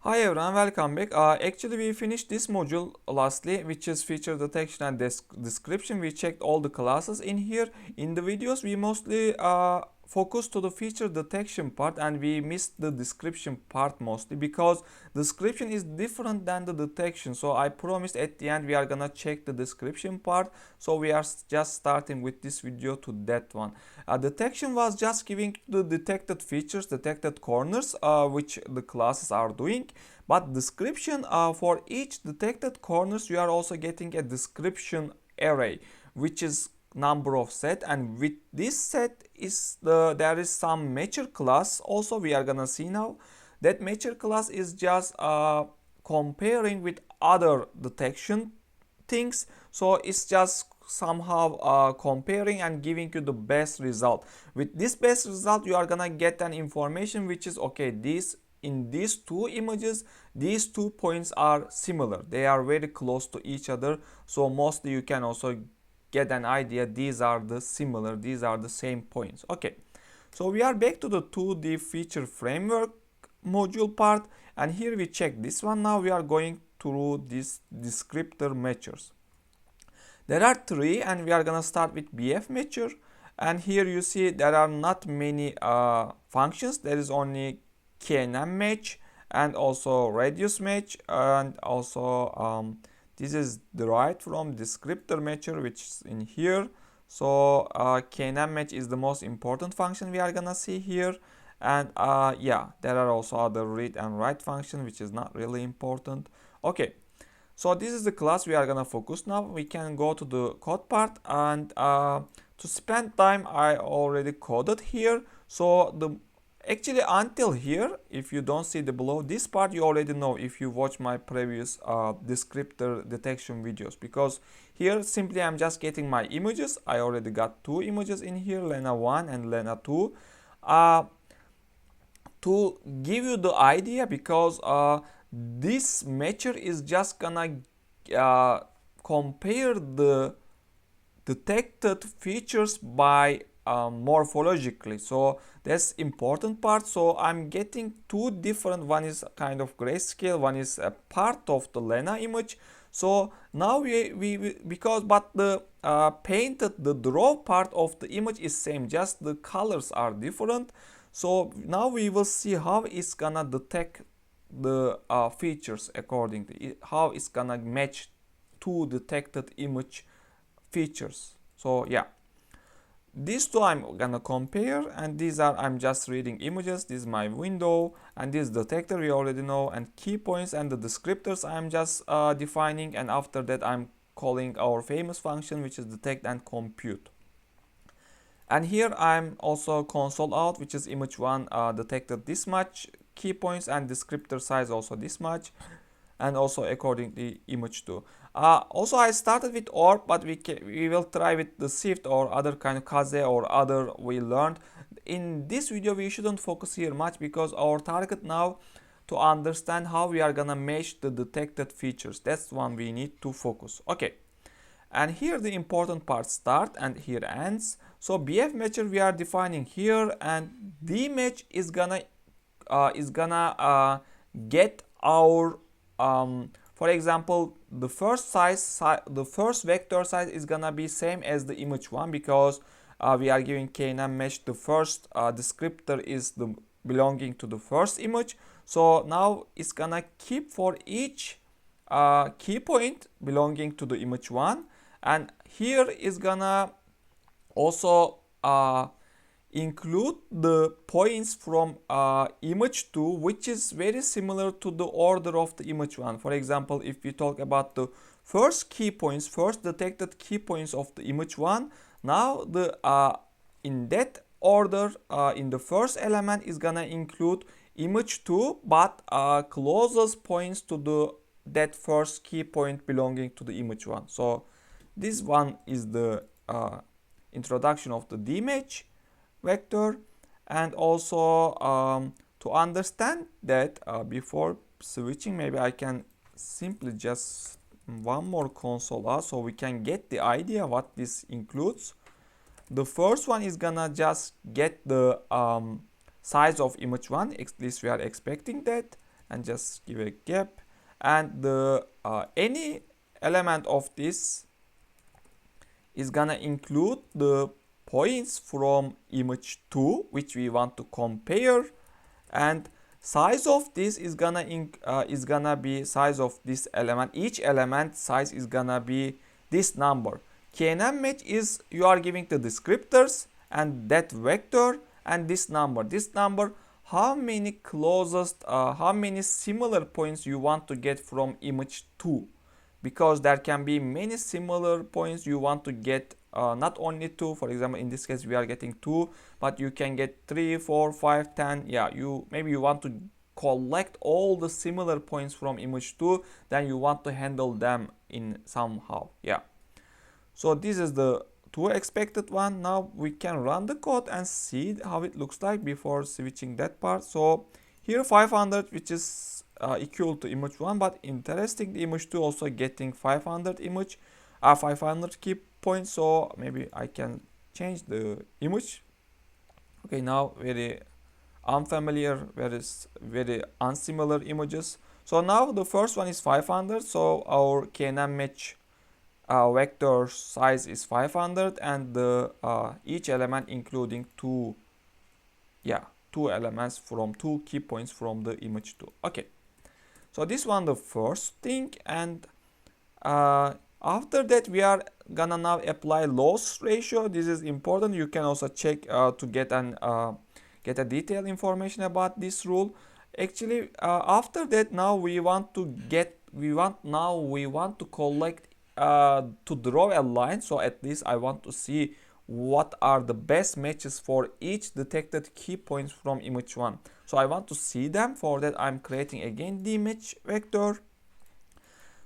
Hi everyone, welcome back. Actually, we finished this module lastly, which is feature detection and description. We checked all the classes in here. In the videos, we mostly focused to the feature detection part, and we missed the description part mostly because description is different than the detection. So I promised at the end we are gonna check the description part. So we are just starting with this video to that one. Detection was just giving the detected features, detected corners, which the classes are doing. But description, for each detected corners, you are also getting a description array, which is number of set, and with this set there is some matcher class also we are gonna see now. That matcher class is just comparing with other detection things, so it's just somehow comparing and giving you the best result. With this best result you are gonna get an information which is okay, in these two images these 2 points are similar, they are very close to each other, so mostly you can also get an idea these are the similar, these are the same points. Okay, so we are back to the 2D feature framework module part, and here we check this one. Now we are going through these descriptor matchers. There are 3 and we are gonna start with BFMatcher, and here you see there are not many functions. There is only KNM match and also radius match, and also this is derived from descriptor matcher, which is in here. So KNM match is the most important function we are gonna see here, and yeah, there are also other read and write function which is not really important. Okay, so this is the class we are gonna focus now. We can go to the code part, and to spend time I already coded here. So actually until here, if you don't see the below this part, you already know if you watch my previous descriptor detection videos, because here simply I'm just getting my images. I already got 2 images in here, Lena 1 and Lena 2, to give you the idea, because this matcher is just gonna compare the detected features by morphologically, so that's important part. So I'm getting 2 different, one is kind of grayscale, one is a part of the Lena image. So now we because but the painted, the draw part of the image is same, just the colors are different. So now we will see how it's gonna detect the features accordingly, how it's gonna match 2 detected image features. So yeah, these 2 I'm gonna compare, and these are, I'm just reading images. This is my window, and this detector we already know, and key points and the descriptors I'm just defining, and after that I'm calling our famous function which is detect and compute. And here I'm also console out, which is image 1 detected this much key points, and descriptor size also this much, and also accordingly image 2. Also I started with OR, but we will try with the shift or other kind of kaze or other we learned. In this video we shouldn't focus here much, because our target now to understand how we are gonna mesh the detected features. That's one we need to focus. Okay, and here the important part start and here ends. So BFMatcher we are defining here, and DMatch is gonna get our for example, the first vector size is gonna be same as the image 1, because we are giving KNM match. The first descriptor is the belonging to the first image. So now it's gonna keep for each key point belonging to the image 1, and here is gonna also include the points from image 2, which is very similar to the order of the image 1. For example, if we talk about the first key points, first detected key points of the image 1, now the in that order, in the first element is gonna include image 2, but closest points to that first key point belonging to the image 1. So this one is the introduction of the DMatch vector. And also to understand that, before switching, maybe I can simply just one more console out so we can get the idea what this includes. The first one is gonna just get the size of image 1, at least we are expecting that. and just give a gap, and the any element of this is gonna include the points from image 2 which we want to compare, and size of this is gonna be size of this element. Each element size is gonna be this number. KNN match is you are giving the descriptors and that vector and this number how many closest how many similar points you want to get from image 2, because there can be many similar points you want to get, not only 2. For example, in this case we are getting 2, but you can get 3, 4, 5, 10. Yeah, maybe you want to collect all the similar points from image 2, then you want to handle them in somehow. Yeah, so this is the 2 expected one. Now we can run the code and see how it looks like before switching that part. So here 500, which is equal to image 1, but interesting, the image 2 also getting 500 key points. So maybe I can change the image. Okay, now very unfamiliar, very unsimilar images. So now the first one is 500, so our KNN match vector size is 500, and the each element including two elements from 2 key points from the image 2. Okay, so this one the first thing, and after that we are gonna now apply loss ratio. This is important. You can also check to get a detailed information about this rule. Actually, after that, now we want to collect to draw a line. So at least I want to see what are the best matches for each detected key points from image 1. So I want to see them. For that, I'm creating again the match vector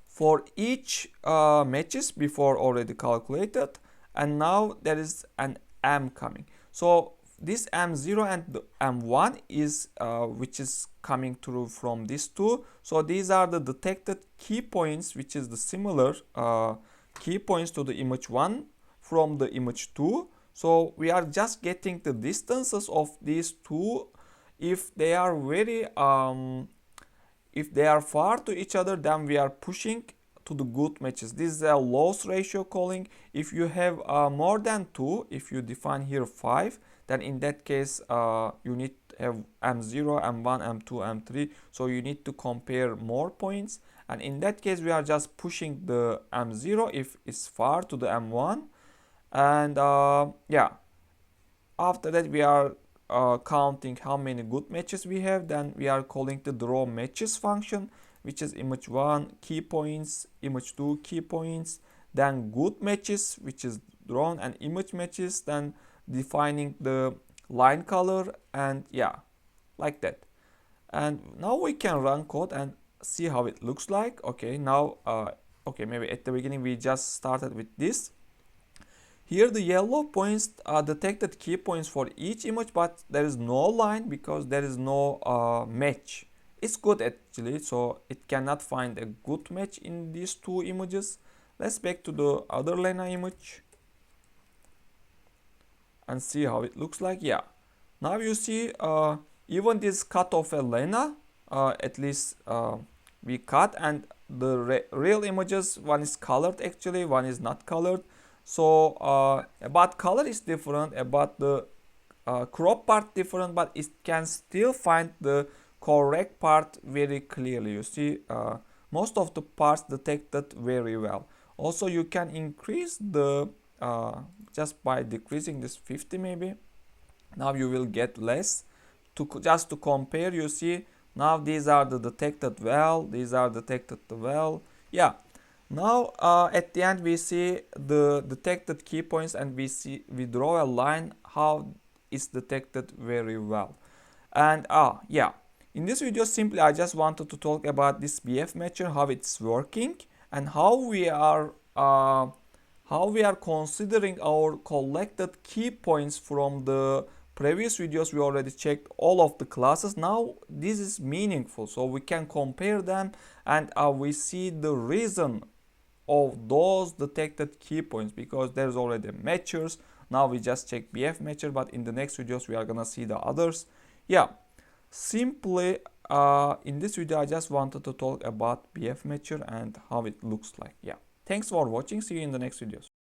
for each matches before already calculated, and now there is an M coming. So this M0 and the M1 is which is coming through from these two. So these are the detected key points, which is the similar key points to the image 1 from the image 2. So we are just getting the distances of these two. If they are far to each other, then we are pushing to the good matches. This is a loss ratio calling. If you have more than 2, if you define here 5, then in that case you need to have M0, M1, M2, M3. So you need to compare more points, and in that case we are just pushing the M0 if it's far to the M1, and yeah, after that we are counting how many good matches we have. Then we are calling the draw matches function, which is image 1 key points, image 2 key points, then good matches, which is drawn, and image matches, then defining the line color, and yeah, like that. And now we can run code and see how it looks like. Okay, now okay, maybe at the beginning we just started with this. Here the yellow points are detected key points for each image, but there is no line because there is no match. It's good actually, so it cannot find a good match in these two images. Let's back to the other Lena image and see how it looks like. Yeah, now you see even this cut of a Lena, at least we cut, and the real images, one is colored actually, one is not colored. So about color is different, about the crop part different, but it can still find the correct part very clearly. You see most of the parts detected very well. Also you can increase the just by decreasing this 50 maybe. Now you will get less. Just to compare, you see now these are the detected well, these are detected well. Yeah, now at the end we see the detected key points, and we draw a line how it's detected very well. And yeah, in this video simply I just wanted to talk about this BFMatcher, how it's working, and how we are considering our collected key points from the previous videos. We already checked all of the classes. Now this is meaningful, so we can compare them, and we see the reason of those detected key points, because there's already matchers. Now we just check BFMatcher, but in the next videos we are gonna see the others. Yeah, simply in this video I just wanted to talk about BFMatcher and how it looks like. Yeah, thanks for watching. See you in the next videos.